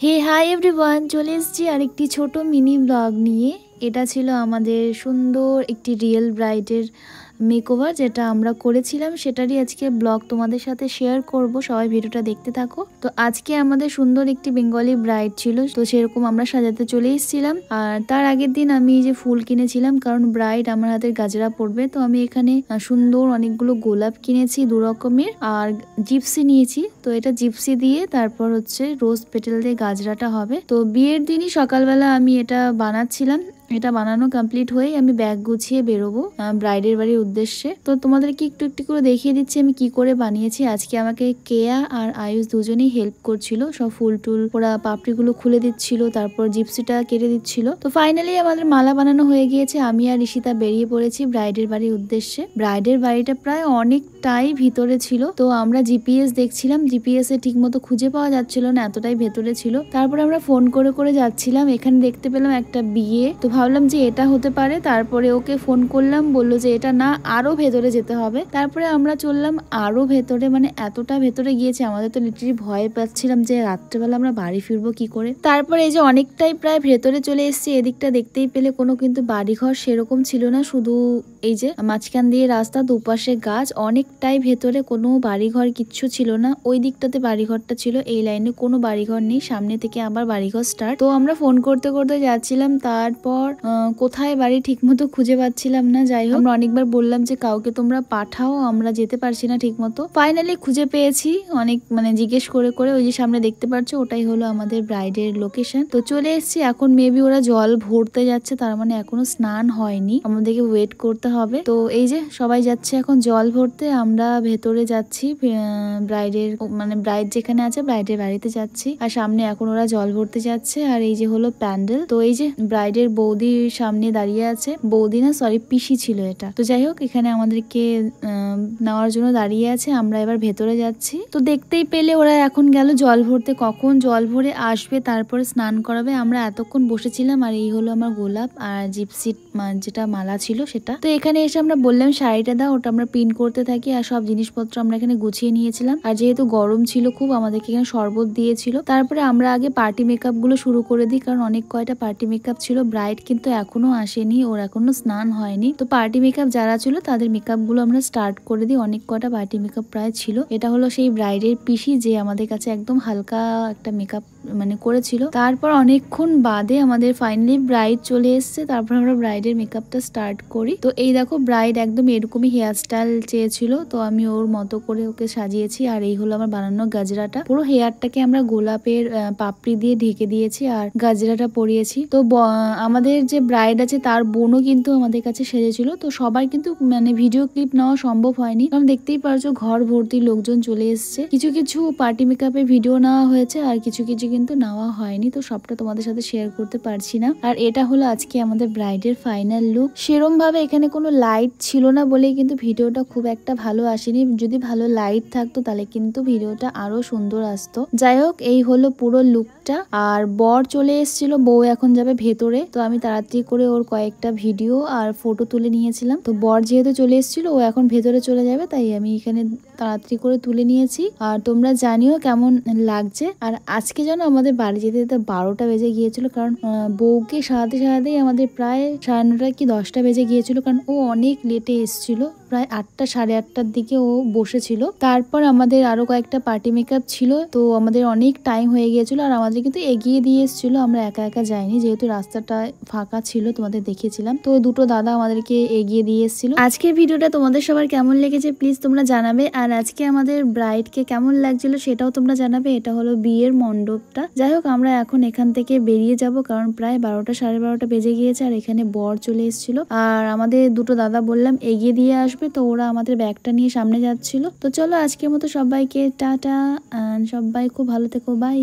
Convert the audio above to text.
হে hi everyone, চলে এসেছি আরেকটি ছোট মিনি ব্লগ নিয়ে। এটা ছিল আমাদের সুন্দর একটি রিয়েল ব্রাইডের মেকওভার যেটা আমরা করেছিলাম, সেটারই আজকে ব্লগ তোমাদের সাথে শেয়ার করব। সবাই ভিডিওটা দেখতে থাকো। তো আজকে আমাদের সুন্দর একটি বেঙ্গলি ব্রাইড ছিল, তো সেরকম আমরা সাজাতে চলে এসেছিলাম। আর তার আগের দিন আমি যে ফুল কিনেছিলাম, কারণ ব্রাইড আমার হাতের গাজরা পড়বে, তো আমি এখানে সুন্দর অনেকগুলো গোলাপ কিনেছি 2 রকমের, আর জিপসি নিয়েছি। তো এটা জিপসি দিয়ে তারপর হচ্ছে রোজ পেটেল দিয়ে গাজরাটা হবে। তো বিয়ের দিনই সকালবেলা আমি এটা বানাচ্ছিলাম। এটা বানানো কমপ্লিট হয়েই আমি ব্যাগ গুছিয়ে বেরোবো ব্রাইডের বাড়ির উদ্দেশ্যে। তো তোমাদেরকে একটু একটু করে দেখিয়ে দিচ্ছি আমি কি করে বানিয়েছি। আজকে আমাকে কেয়া আর আয়ুষ দুজনেই হেল্প করছিল, সব ফুল টুল ওরা পাপড়িগুলো খুলে দিচ্ছিল, তারপর জিপসিটা কেটে দিচ্ছিল। তো ফাইনালি আমাদের মালা বানানো হয়ে গিয়েছে। আমি আর ঋষিতা বেরিয়ে পড়েছি ব্রাইডের বাড়ির উদ্দেশ্যে। ব্রাইডের বাড়িটা প্রায় অনেকটাই ভিতরে ছিল, তো আমরা জিপিএস দেখছিলাম, জিপিএস এ ঠিক মতো খুঁজে পাওয়া যাচ্ছিল না, এতটাই ভেতরে ছিল। তারপরে আমরা ফোন করে করে যাচ্ছিলাম, এখানে দেখতে পেলাম একটা বিয়ে, তো ভাবলাম যে এটা হতে পারে। তারপরে ওকে ফোন করলাম, বললো যে এটা না, আরো ভেতরে যেতে হবে। তারপরে আমরা চললাম আরো ভেতরে, মানে এতটা ভেতরে গিয়েছে আমাদের তো লিটারালি ভয় পাচ্ছিলাম যে রাত্রেবেলা আমরা বাড়ি ফিরবো কি করে। তারপরে এই যে অনেকটাই প্রায় ভেতরে চলে এসেছি। এদিকটা দেখতেই পেলে কোনো কিন্তু বাড়িঘর সেরকম ছিল না, শুধু এই যে মাঝখান দিয়ে রাস্তা, দুপাশে গাছ, অনেকটাই ভেতরে, কোনো বাড়িঘর কিচ্ছু ছিল না। ওই দিকটাতে বাড়িঘরটা ছিল, এই লাইনে কোনো বাড়িঘর নেই, সামনে থেকে আবার বাড়িঘর স্টার্ট। তো আমরা ফোন করতে করতে যাচ্ছিলাম, তারপর কোথায় বাড়ি ঠিক মতো খুঁজে পাচ্ছিলাম না। যাই হোক, আমরা অনেকবার বললাম যে কাউকে তোমরা পাঠাও, আমরা যেতে পারছি না ঠিক মতো। ফাইনালি খুঁজে পেয়েছি, অনেক মানে জিজ্ঞেস করে করে। ওই যে সামনে দেখতে পাচ্ছ, ওটাই হলো আমাদের ব্রাইডের লোকেশন। তো চলে এসেছি। এখন মেবি ওরা জল ভরতে যাচ্ছে, তার মানে এখনো স্নান হয়নি, আমাদেরকে ওয়েট করতে হবে। তো এই যে সবাই যাচ্ছে এখন জল ভরতে, আমরা ভেতরে যাচ্ছি ব্রাইডের, মানে ব্রাইড যেখানে আছে ব্রাইডের বাড়িতে যাচ্ছি। আর সামনে এখন ওরা জল ভরতে যাচ্ছে। আর এই যে হলো প্যান্ডেল। তো এই যে ব্রাইডের বৌদি সামনে দাঁড়িয়ে আছে, বৌদি না সরি পিসি ছিল এটা। তো যাই হোক, এখানে আমাদেরকে নেওয়ার জন্য দাঁড়িয়ে আছে। আমরা এবার ভেতরে যাচ্ছি। তো দেখতেই পেলে ওরা এখন গেল জল ভরতে, কখন জল ভরে আসবে তারপরে স্নান করাবে। আমরা এতক্ষণ বসেছিলাম। আর এই হলো আমার গোলাপ আর জিপসি যেটা মালা ছিল সেটা। তো এখানে এসে আমরা বললাম শাড়িটা দাও, ওটা আমরা পিন করতে থাকি। আর সব জিনিসপত্র আমরা এখানে গুছিয়ে নিয়েছিলাম। আর যেহেতু গরম ছিল খুব, আমাদেরকে এখানে শরবত দিয়েছিল। তারপরে আমরা আগে পার্টি মেকআপ গুলো শুরু করে দিই, কারণ অনেক কয়টা পার্টি মেকআপ ছিল। ব্রাইড কিন্তু এখনো আসেনি, ওর এখনো স্নান হয়নি। তো পার্টি মেকআপ যারা ছিল তাদের মেকআপ গুলো আমরা স্টার্ট করে দিই। অনেক কয়টা পার্টি মেকআপ প্রায় ছিল। এটা হলো সেই ব্রাইডের পিসি, যে আমাদের কাছে একদম হালকা একটা মেকআপ মানে করেছিল। তারপর অনেকক্ষণ বাদে আমাদের ফাইনালি ব্রাইড চলে এসছে। তারপর আমরা ব্রাইডের মেকআপটা স্টার্ট করি। তো এই দেখো, ব্রাইড একদম এরকমই হেয়ার স্টাইল চেয়েছিল, তো আমি ওর মতো করে ওকে সাজিয়েছি। আর এই হলো আমার বানানো গাজরাটা। পুরো হেয়ারটাকে আমরা গোলাপের পাপড়ি দিয়ে ঢেকে দিয়েছি আর গাজরাটা পরিয়েছি। তো আমাদের যে ব্রাইড আছে তার বোনও কিন্তু আমাদের কাছে সেজেছিল। তো সবার কিন্তু মানে ভিডিও ক্লিপ নেওয়া সম্ভব হয়নি, কারণ দেখতেই পারছো ঘর ভর্তি লোকজন চলে এসছে। কিছু কিছু পার্টি মেকআপের ভিডিও নেওয়া হয়েছে, আর কিছু কিছু কিন্তু নেওয়া হয়নি। তো সবটা তোমাদের সাথে শেয়ার করতে পারছি না। আর এটা হলো আজকে আমাদের ব্রাইডের ফাইনাল লুক। সেরম ভাবে এখানে কোনো লাইট ছিল না বলেই কিন্তু ভিডিওটা খুব একটা ভালো আসেনি। যদি ভালো লাইট থাকতো তাহলে কিন্তু ভিডিওটা আরো সুন্দর আসতো। যাই হোক, এই হলো পুরো লুকটা। আর বর চলে এসেছিল, বউ এখন যাবে ভেতরে। তো আমি তাড়াতাড়ি করে ওর কয়েকটা ভিডিও আর ফটো তুলে নিয়েছিলাম। তো বর যেহেতু চলে এসেছিল, ও এখন ভেতরে চলে যাবে, তাই আমি এখানে তাড়াতাড়ি করে তুলে নিয়েছি। আর তোমরা জানিও কেমন লাগছে। আর আজকে যেন আমাদের বাড়ি যেতে যেতে 12টা বেজে গিয়েছিল, কারণ বউকে সারাতে সারাতেই আমাদের প্রায় 9:30 কি 10টা বেজে গিয়েছিল, কারণ ও অনেক লেটে এসেছিল। প্রায় 8টা 8:30টার দিকে ও বসেছিল। তারপর আমাদের আরো কয়েকটা পার্টি মেকআপ ছিল, তো আমাদের অনেক টাইম হয়ে গিয়েছিল। আর আমাদের কিন্তু এগিয়ে দিয়ে এসেছিল, আমরা একা একা যাইনি, যেহেতু রাস্তাটা ফাঁকা ছিল, তোমাদের দেখিয়েছিলাম। তো দুটো দাদা আমাদেরকে এগিয়ে দিয়ে এসেছিল। আজকের ভিডিওটা তোমাদের সবার কেমন লেগেছে প্লিজ তোমরা জানাবে। আর আজকে আমাদের ব্রাইডকে কেমন লাগছিল সেটাও তোমরা জানাবে। এটা হলো বিয়ের মণ্ডপটা। যাই হোক, আমরা এখন এখান থেকে বেরিয়ে যাব, কারণ প্রায় 12টা 12:30 বেজে গিয়েছে। আর এখানে বর চলে এসেছিল, আর আমাদের দুটো দাদা বললাম এগিয়ে দিয়ে আসবে, তো ওরা আমাদের ব্যাগটা নিয়ে সামনে যাচ্ছিল। তো চলো, আজকের মতো সবাইকে টাটা, সবাই খুব ভালো থেকো, বাই।